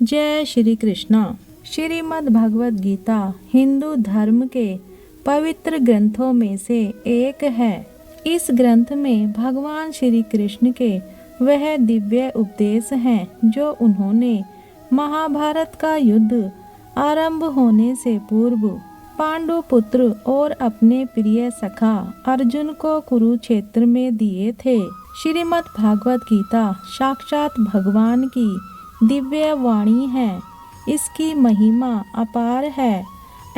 जय श्री कृष्णा। श्रीमद् भगवत गीता हिंदू धर्म के पवित्र ग्रंथों में से एक है। इस ग्रंथ में भगवान श्री कृष्ण के वह दिव्य उपदेश हैं जो उन्होंने महाभारत का युद्ध आरंभ होने से पूर्व पांडु पुत्र और अपने प्रिय सखा अर्जुन को कुरुक्षेत्र में दिए थे। श्रीमद् भागवत गीता साक्षात भगवान की दिव्य वाणी है। इसकी महिमा अपार है,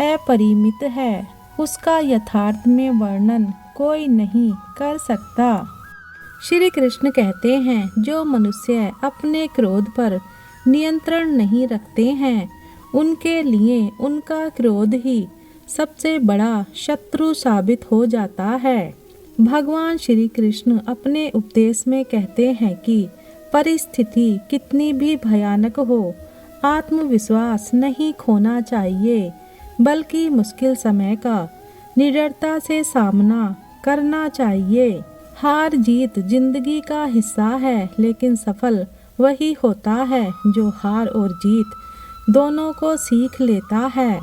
अपरिमित है। उसका यथार्थ में वर्णन कोई नहीं कर सकता। श्री कृष्ण कहते हैं, जो मनुष्य अपने क्रोध पर नियंत्रण नहीं रखते हैं, उनके लिए उनका क्रोध ही सबसे बड़ा शत्रु साबित हो जाता है। भगवान श्री कृष्ण अपने उपदेश में कहते हैं कि परिस्थिति कितनी भी भयानक हो, आत्मविश्वास नहीं खोना चाहिए, बल्कि मुश्किल समय का निडरता से सामना करना चाहिए। हार जीत जिंदगी का हिस्सा है, लेकिन सफल वही होता है जो हार और जीत दोनों को सीख लेता है।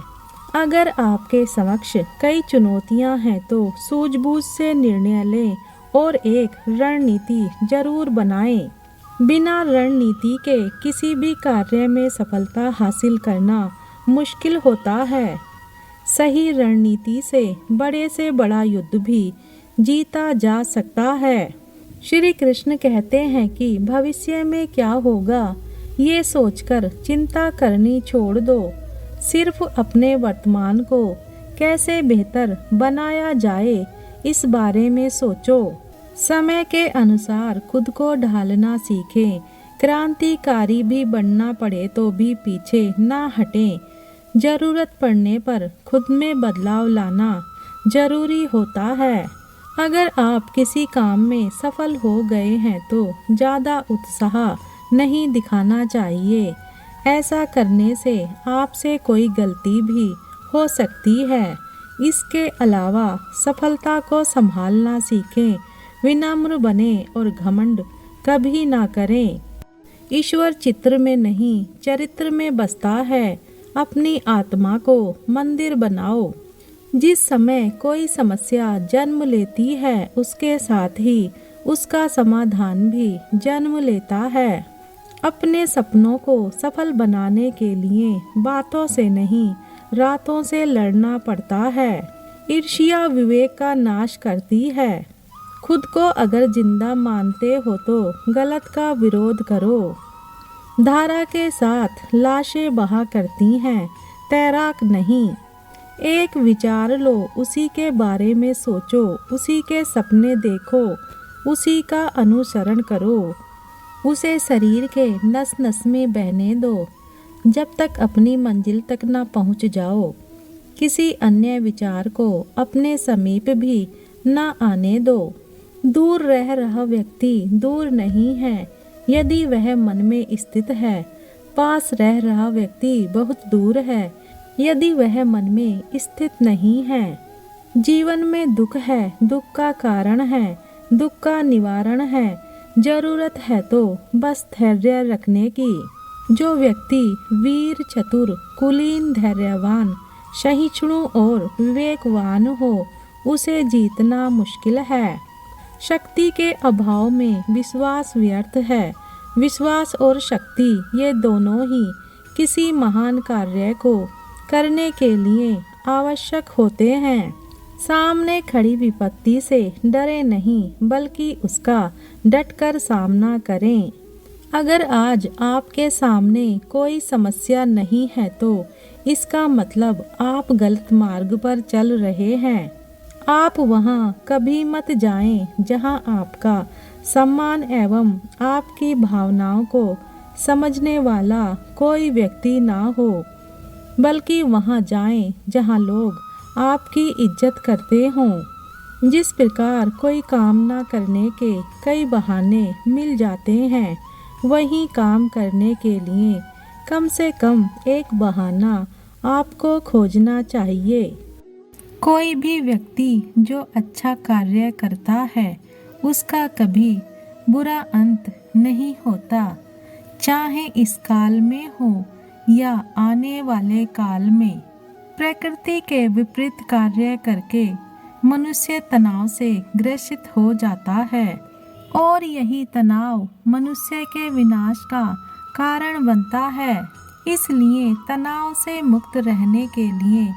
अगर आपके समक्ष कई चुनौतियां हैं तो सूझबूझ से निर्णय लें और एक रणनीति जरूर बनाएं। बिना रणनीति के किसी भी कार्य में सफलता हासिल करना मुश्किल होता है। सही रणनीति से बड़ा युद्ध भी जीता जा सकता है। श्री कृष्ण कहते हैं कि भविष्य में क्या होगा ये सोचकर चिंता करनी छोड़ दो। सिर्फ अपने वर्तमान को कैसे बेहतर बनाया जाए इस बारे में सोचो। समय के अनुसार खुद को ढालना सीखें। क्रांतिकारी भी बनना पड़े तो भी पीछे ना हटें। जरूरत पड़ने पर खुद में बदलाव लाना जरूरी होता है। अगर आप किसी काम में सफल हो गए हैं तो ज़्यादा उत्साह नहीं दिखाना चाहिए। ऐसा करने से आपसे कोई गलती भी हो सकती है। इसके अलावा सफलता को संभालना सीखें। विनम्र बने और घमंड कभी ना करें। ईश्वर चित्र में नहीं चरित्र में बसता है। अपनी आत्मा को मंदिर बनाओ। जिस समय कोई समस्या जन्म लेती है, उसके साथ ही उसका समाधान भी जन्म लेता है। अपने सपनों को सफल बनाने के लिए बातों से नहीं, रातों से लड़ना पड़ता है। ईर्ष्या विवेक का नाश करती है। खुद को अगर जिंदा मानते हो तो गलत का विरोध करो। धारा के साथ लाशें बहा करती हैं, तैराक नहीं। एक विचार लो, उसी के बारे में सोचो, उसी के सपने देखो, उसी का अनुसरण करो। उसे शरीर के नस नस में बहने दो जब तक अपनी मंजिल तक ना पहुंच जाओ। किसी अन्य विचार को अपने समीप भी ना आने दो। दूर रह रहा व्यक्ति दूर नहीं है यदि वह मन में स्थित है। पास रह रहा व्यक्ति बहुत दूर है यदि वह मन में स्थित नहीं है। जीवन में दुख है, दुख का कारण है, दुख का निवारण है। जरूरत है तो बस धैर्य रखने की। जो व्यक्ति वीर, चतुर, कुलीन, धैर्यवान, सहिष्णु और विवेकवान हो, उसे जीतना मुश्किल है। शक्ति के अभाव में विश्वास व्यर्थ है। विश्वास और शक्ति ये दोनों ही किसी महान कार्य को करने के लिए आवश्यक होते हैं। सामने खड़ी विपत्ति से डरे नहीं, बल्कि उसका डटकर सामना करें। अगर आज आपके सामने कोई समस्या नहीं है तो इसका मतलब आप गलत मार्ग पर चल रहे हैं। आप वहां कभी मत जाएं जहां आपका सम्मान एवं आपकी भावनाओं को समझने वाला कोई व्यक्ति ना हो, बल्कि वहां जाएं जहां लोग आपकी इज्जत करते हों। जिस प्रकार कोई काम ना करने के कई बहाने मिल जाते हैं, वही काम करने के लिए कम से कम एक बहाना आपको खोजना चाहिए। कोई भी व्यक्ति जो अच्छा कार्य करता है, उसका कभी बुरा अंत नहीं होता, चाहे इस काल में हो या आने वाले काल में प्रकृति के विपरीत कार्य करके मनुष्य तनाव से ग्रसित हो जाता है और यही तनाव मनुष्य के विनाश का कारण बनता है। इसलिए तनाव से मुक्त रहने के लिए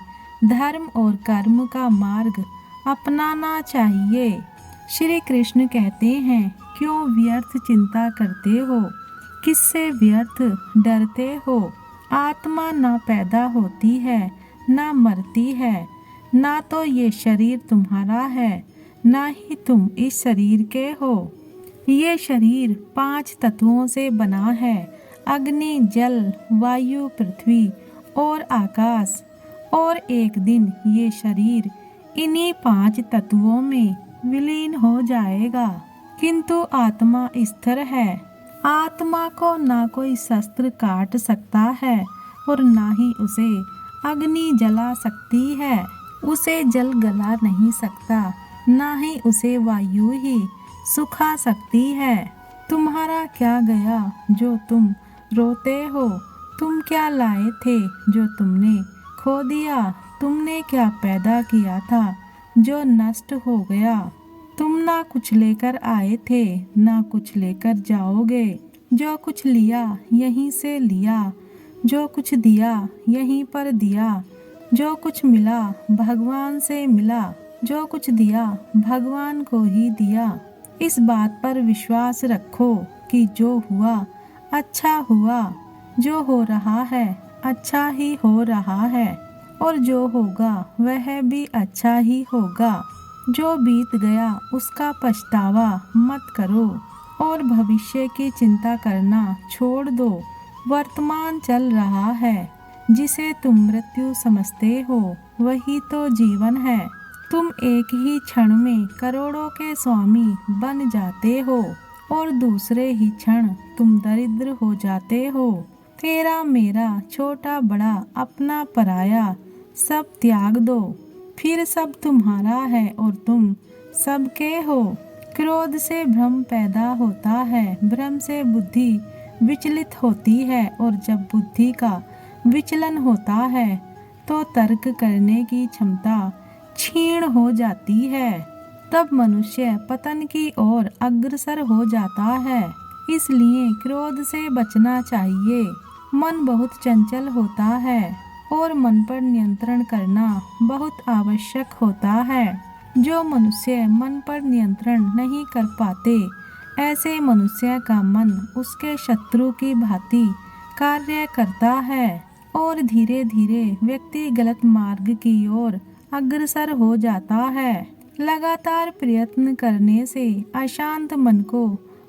धर्म और कर्म का मार्ग अपनाना चाहिए। श्री कृष्ण कहते हैं, क्यों व्यर्थ चिंता करते हो, किससे व्यर्थ डरते हो। आत्मा ना पैदा होती है ना मरती है, ना तो ये शरीर तुम्हारा है ना ही तुम इस शरीर के हो। ये शरीर 5 तत्वों से बना है, अग्नि, जल, वायु, पृथ्वी और आकाश। और एक दिन ये शरीर इन्हीं 5 तत्वों में विलीन हो जाएगा। किंतु आत्मा स्थिर है। आत्मा को ना कोई शस्त्र काट सकता है और ना ही उसे अग्नि जला सकती है। उसे जल गला नहीं सकता, ना ही उसे वायु ही सुखा सकती है। तुम्हारा क्या गया जो तुम रोते हो, तुम क्या लाए थे जो तुमने खो दिया, तुमने क्या पैदा किया था जो नष्ट हो गया। तुम ना कुछ लेकर आए थे ना कुछ लेकर जाओगे। जो कुछ लिया यहीं से लिया, जो कुछ दिया यहीं पर दिया। जो कुछ मिला भगवान से मिला, जो कुछ दिया भगवान को ही दिया। इस बात पर विश्वास रखो कि जो हुआ अच्छा हुआ, जो हो रहा है अच्छा ही हो रहा है और जो होगा वह भी अच्छा ही होगा। जो बीत गया उसका पछतावा मत करो और भविष्य की चिंता करना छोड़ दो। वर्तमान चल रहा है, जिसे तुम मृत्यु समझते हो वही तो जीवन है। तुम एक ही क्षण में करोड़ों के स्वामी बन जाते हो और दूसरे ही क्षण तुम दरिद्र हो जाते हो। तेरा मेरा, छोटा बड़ा, अपना पराया सब त्याग दो, फिर सब तुम्हारा है और तुम सबके हो। क्रोध से भ्रम पैदा होता है, भ्रम से बुद्धि विचलित होती है और जब बुद्धि का विचलन होता है तो तर्क करने की क्षमता क्षीण हो जाती है। तब मनुष्य पतन की ओर अग्रसर हो जाता है। इसलिए क्रोध से बचना चाहिए। मन बहुत चंचल होता है और मन पर नियंत्रण करना बहुत आवश्यक होता है। जो मनुष्य मन पर नियंत्रण नहीं कर पाते, ऐसे मनुष्य का मन उसके शत्रु की भांति कार्य करता है और धीरे धीरे व्यक्ति गलत मार्ग की ओर अग्रसर हो जाता है। लगातार प्रयत्न करने से अशांत मन को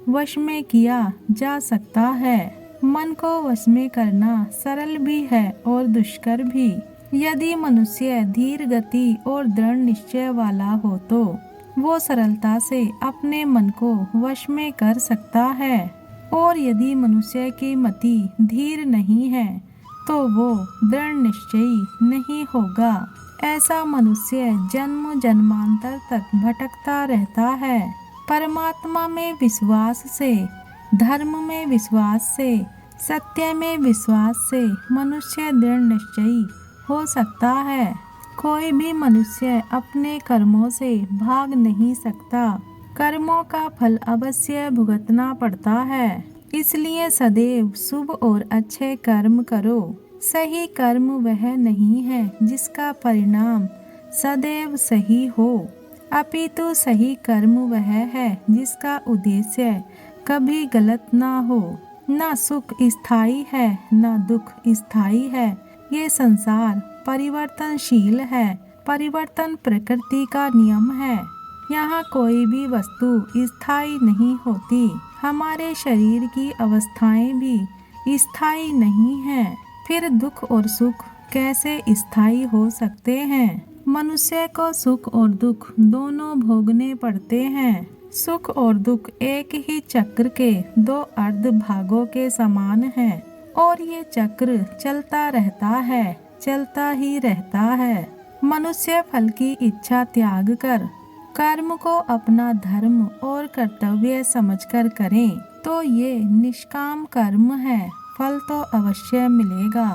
वश में किया जा सकता है। मन को वश में करना सरल भी है और दुष्कर भी। यदि मनुष्य धीर गति और दृढ़ निश्चय वाला हो तो वो सरलता से अपने मन को वश में कर सकता है। और यदि मनुष्य की मति धीर नहीं है तो वो दृढ़ निश्चयी नहीं होगा। ऐसा मनुष्य जन्म जन्मांतर तक भटकता रहता है। परमात्मा में विश्वास से, धर्म में विश्वास से, सत्य में विश्वास से मनुष्य दृढ़ निश्चयी हो सकता है। कोई भी मनुष्य अपने कर्मों से भाग नहीं सकता। कर्मों का फल अवश्य भुगतना पड़ता है। इसलिए सदैव शुभ और अच्छे कर्म करो। सही कर्म वह नहीं है जिसका परिणाम सदैव सही हो, अपितु सही कर्म वह है जिसका उद्देश्य कभी गलत ना हो। ना सुख स्थायी है ना दुख स्थायी है। ये संसार परिवर्तनशील है। परिवर्तन प्रकृति का नियम है। यहाँ कोई भी वस्तु स्थायी नहीं होती। हमारे शरीर की अवस्थाएं भी स्थायी नहीं हैं। फिर दुख और सुख कैसे स्थायी हो सकते हैं? मनुष्य को सुख और दुख दोनों भोगने पड़ते हैं। सुख और दुख एक ही चक्र के 2 अर्ध भागों के समान हैं और ये चक्र चलता रहता है, चलता ही रहता है। मनुष्य फल की इच्छा त्याग कर कर्म को अपना धर्म और कर्तव्य समझकर करें तो ये निष्काम कर्म है। फल तो अवश्य मिलेगा,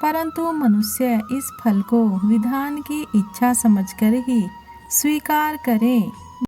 परंतु मनुष्य इस फल को विधान की इच्छा समझकर ही स्वीकार करे।